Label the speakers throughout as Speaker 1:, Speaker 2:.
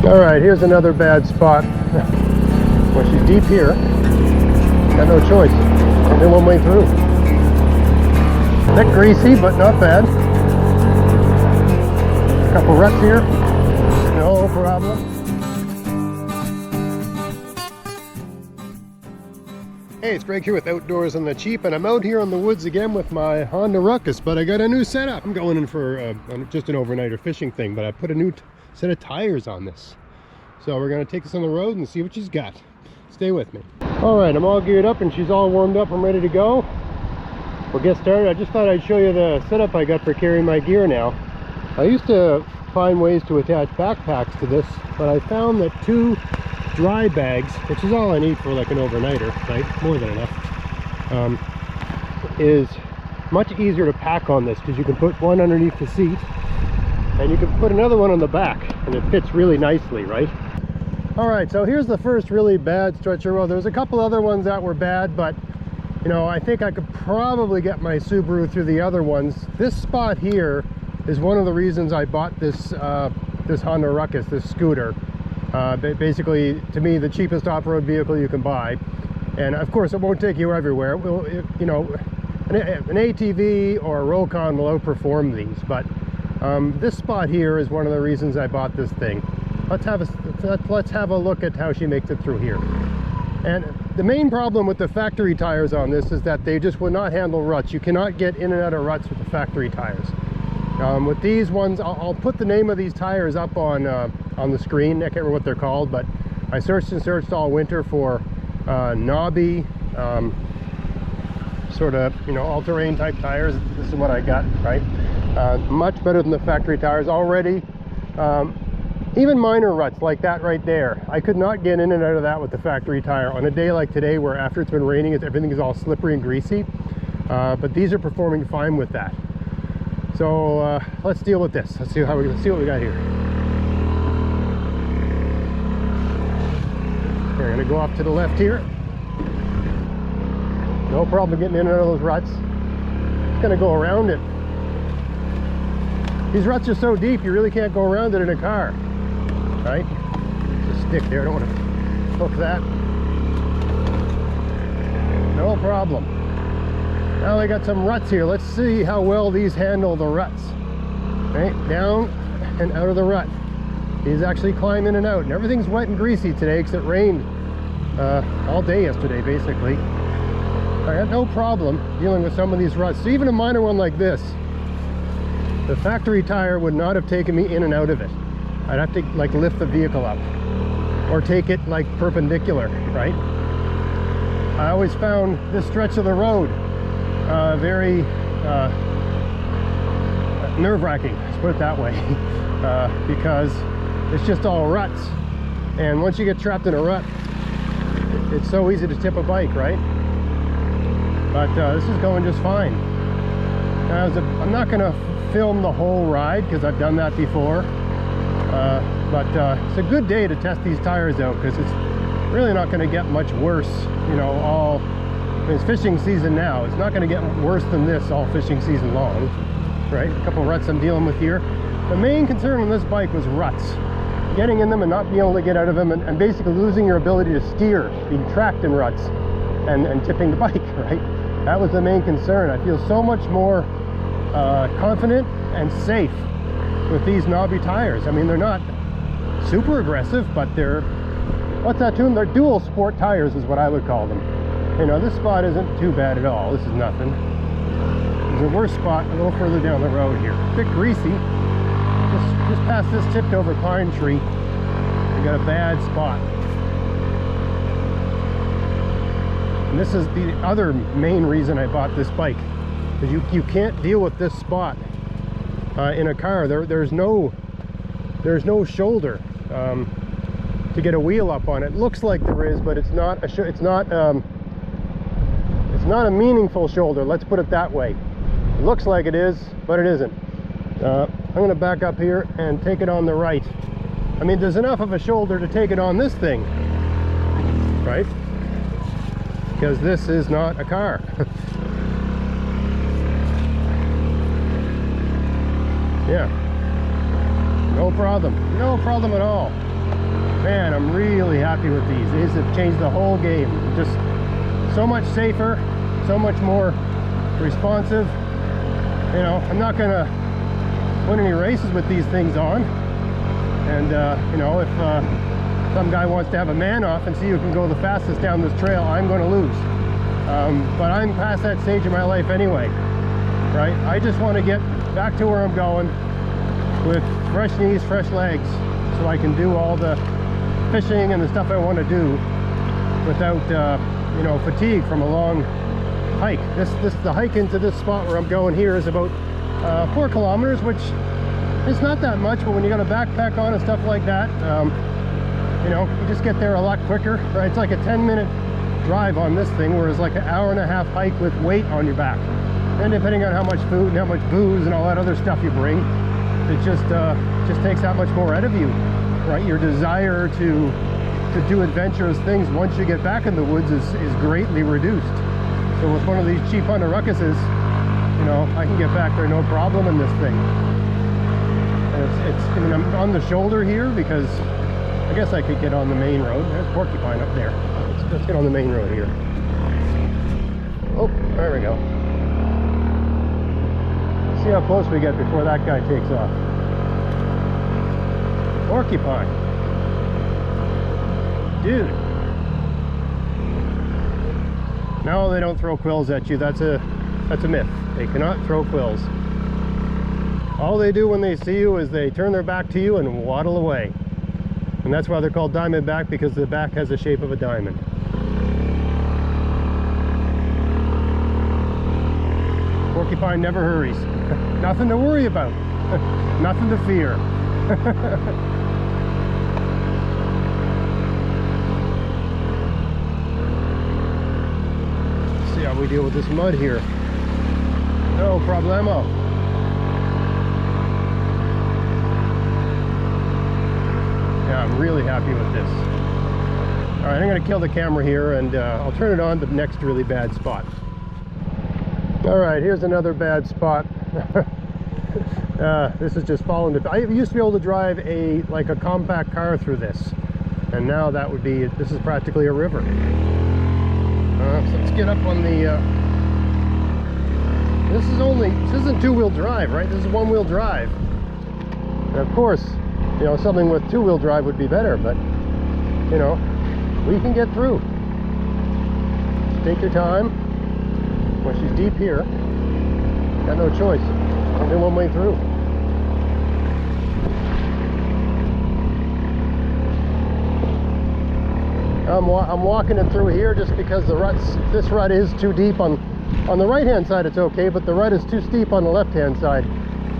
Speaker 1: All right, here's another bad spot. Well, she's deep here. Got no choice. Only one way through. Bit greasy, but not bad. A couple ruts here. No problem. Hey, it's Greg here with Outdoors on the Cheap, and I'm out here on the woods again with my Honda Ruckus, but I got a new setup. I'm going in for just an overnighter fishing thing, but I put a new set of tires on this. So we're going to take this on the road and see what she's got. Stay with me. All right, I'm all geared up and she's all warmed up. I'm ready to go. We'll get started. I just thought I'd show you the setup I got for carrying my gear now. I used to find ways to attach backpacks to this, but I found that 2 dry bags, which is all I need for like an overnighter, right? More than enough, is much easier to pack on this because you can put one underneath the seat and you can put another one on the back and it fits really nicely, right? All right, so here's the first really bad stretch of road. There's a couple other ones that were bad, but you know, I think I could probably get my Subaru through the other ones. This spot here is one of the reasons I bought this this Honda Ruckus, this scooter. Basically, to me, the cheapest off-road vehicle you can buy, and of course it won't take you everywhere. You know, an ATV or a Roll-Con will outperform these, but this spot here is one of the reasons I bought this thing. Let's have a look at how she makes it through here. And the main problem with the factory tires on this is that they just would not handle ruts. You cannot get in and out of ruts with the factory tires. With these ones, I'll put the name of these tires up on the screen. I can't remember what they're called, but I searched and searched all winter for knobby, sort of, you know, all-terrain type tires. This is what I got, right? Much better than the factory tires already. Even minor ruts like that right there, I could not get in and out of that with the factory tire on a day like today, where after it's been raining, everything is all slippery and greasy. But these are performing fine with that. So let's deal with this. Let's see what we got here. We're gonna go off to the left here. No problem getting in and out of those ruts. Just gonna go around it. These ruts are so deep, you really can't go around it in a car, right? There's a stick there, I don't want to hook that. No problem. Now we got some ruts here. Let's see how well these handle the ruts. Right, down and out of the rut. These actually climb in and out, and everything's wet and greasy today because it rained all day yesterday, basically. I got no problem dealing with some of these ruts. So even a minor one like this, the factory tire would not have taken me in and out of it. I'd have to like lift the vehicle up or take it like perpendicular, right? I always found this stretch of the road very nerve-wracking, let's put it that way, because it's just all ruts, and once you get trapped in a rut, it's so easy to tip a bike, right? But this is going just fine. Now, I'm not going to film the whole ride because I've done that before, but it's a good day to test these tires out because it's really not going to get much worse, you know, it's fishing season now. It's not going to get worse than this all fishing season long, right? A couple ruts I'm dealing with here. The main concern on this bike was ruts. Getting in them and not being able to get out of them, and basically losing your ability to steer, being trapped in ruts and tipping the bike, right? That was the main concern. I feel so much more confident and safe with these knobby tires. I mean, they're not super aggressive, but they're, what's that to them? They're dual sport tires is what I would call them. You know, this spot isn't too bad at all. This is nothing. There's a worse spot a little further down the road here. A bit greasy. Just past this tipped over pine tree, we got a bad spot. And this is the other main reason I bought this bike, because you can't deal with this spot in a car. There's no shoulder to get a wheel up on. It looks like there is, but it's not a meaningful shoulder, let's put it that way. It looks like it is, but it isn't. I'm going to back up here and take it on the right. I mean, there's enough of a shoulder to take it on this thing, right? Because this is not a car. Yeah, no problem at all. Man, I'm really happy with these. These have changed the whole game. Just so much safer, so much more responsive. You know, I'm not gonna win any races with these things on. And you know, if some guy wants to have a man off and see who can go the fastest down this trail, I'm going to lose. But I'm past that stage in my life anyway, right? I just want to get back to where I'm going with fresh knees, fresh legs, so I can do all the fishing and the stuff I want to do without you know, fatigue from a long hike. The hike into this spot where I'm going here is about 4 kilometers, which it's not that much, but when you got a backpack on and stuff like that, you know, you just get there a lot quicker, right? It's like a 10-minute drive on this thing, whereas like an hour-and-a-half hike with weight on your back. And depending on how much food and how much booze and all that other stuff you bring, it just takes that much more out of you, right? Your desire to do adventurous things once you get back in the woods is greatly reduced. So with one of these cheap Honda Ruckuses, you know, I can get back there no problem in this thing. I mean, I'm on the shoulder here because I guess I could get on the main road. There's Porcupine up there. Let's get on the main road here. Oh, there we go. Let's see how close we get before that guy takes off. Porcupine. Dude. No, they don't throw quills at you. That's a myth. They cannot throw quills. All they do when they see you is they turn their back to you and waddle away. And that's why they're called diamondback, because the back has the shape of a diamond. Porcupine never hurries. Nothing to worry about. Nothing to fear. Let's see how we deal with this mud here. No problemo. Yeah, I'm really happy with this. All right, I'm going to kill the camera here, and I'll turn it on to the next really bad spot. All right, here's another bad spot. This is just falling to... I used to be able to drive like a compact car through this, and now that would be... This is practically a river. So let's get up on the... This isn't two-wheel drive, right? This is one-wheel drive. And of course, you know, something with two-wheel drive would be better, but, you know, we can get through. Just take your time. Well, she's deep here. Got no choice. Only one way through. I'm walking it through here just because this rut is too deep. On the right-hand side it's okay, but the rut is too steep on the left-hand side.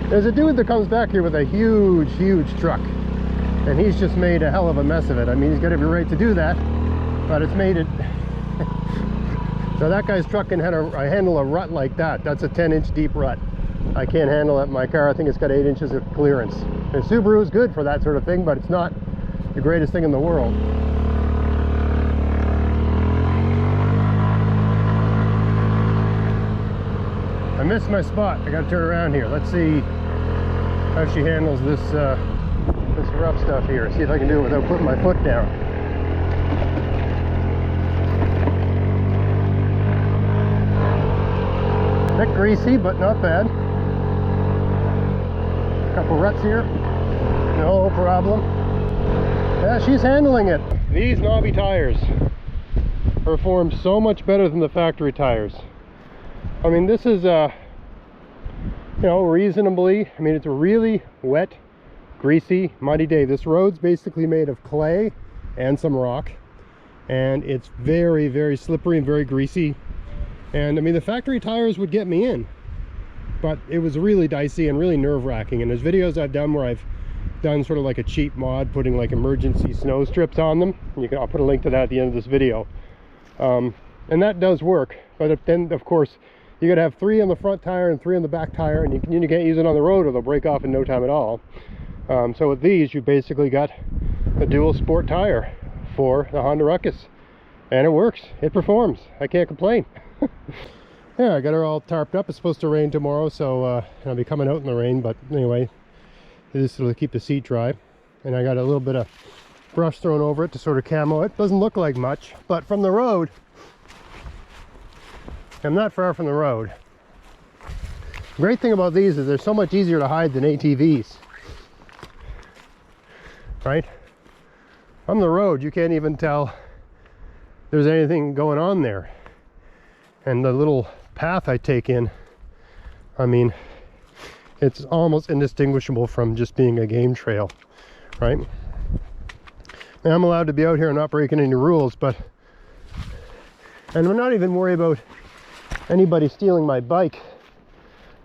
Speaker 1: There's a dude that comes back here with a huge truck, and he's just made a hell of a mess of it. I mean, he's got every right to do that, but it's made it so that guy's truck can handle a rut like that. That's a 10-inch deep rut. I can't handle that in my car. I think it's got 8 inches of clearance. And Subaru is good for that sort of thing, but it's not the greatest thing in the world. I missed my spot. I gotta turn around here. Let's see how she handles this this rough stuff here. See if I can do it without putting my foot down. A bit greasy, but not bad. A couple ruts here. No problem. Yeah, she's handling it. These knobby tires perform so much better than the factory tires. I mean, this is you know, reasonably, I mean, it's a really wet, greasy, muddy day. This road's basically made of clay and some rock, and it's very slippery and very greasy. And I mean, the factory tires would get me in, but it was really dicey and really nerve-wracking. And there's videos I've done where I've done sort of like a cheap mod, putting like emergency snow strips on them. I'll put a link to that at the end of this video. And that does work, but then of course you got to have 3 on the front tire and 3 on the back tire, and you can't use it on the road or they'll break off in no time at all. So with these, you basically got a dual sport tire for the Honda Ruckus, and it works. It performs. I can't complain. Yeah, I got her all tarped up. It's supposed to rain tomorrow, so I'll be coming out in the rain, but anyway, this will keep the seat dry. And I got a little bit of brush thrown over it to sort of camo it. Doesn't look like much, but from the road, I'm not far from the road. The great thing about these is they're so much easier to hide than ATVs, right? On the road, you can't even tell there's anything going on there. And the little path I take in, I mean, it's almost indistinguishable from just being a game trail, right? And I'm allowed to be out here and not breaking any rules, and I'm not even worried about anybody stealing my bike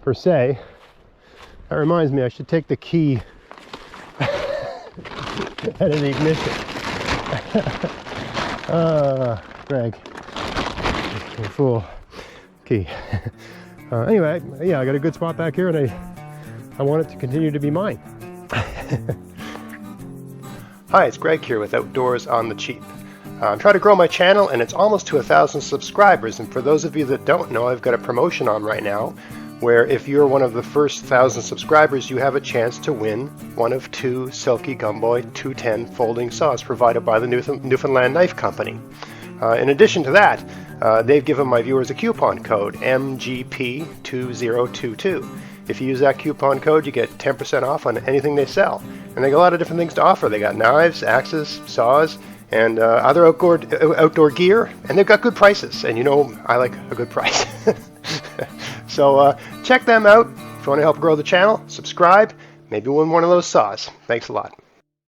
Speaker 1: per se. That reminds me, I should take the key out of the ignition. Greg, you fool. Key. Anyway, yeah, I got a good spot back here, and I want it to continue to be mine. Hi, it's Greg here with Outdoors on the Cheap. I'm trying to grow my channel, and it's almost to 1,000 subscribers. And for those of you that don't know, I've got a promotion on right now, where if you're one of the first 1,000 subscribers, you have a chance to win one of 2 Silky Gumboy 210 folding saws provided by the Newfoundland Knife Company. In addition to that, they've given my viewers a coupon code, MGP2022. If you use that coupon code, you get 10% off on anything they sell. And they got a lot of different things to offer. They got knives, axes, saws, and other outdoor gear. And they've got good prices. And you know, I like a good price. So check them out. If you want to help grow the channel, subscribe. Maybe win one of those saws. Thanks a lot.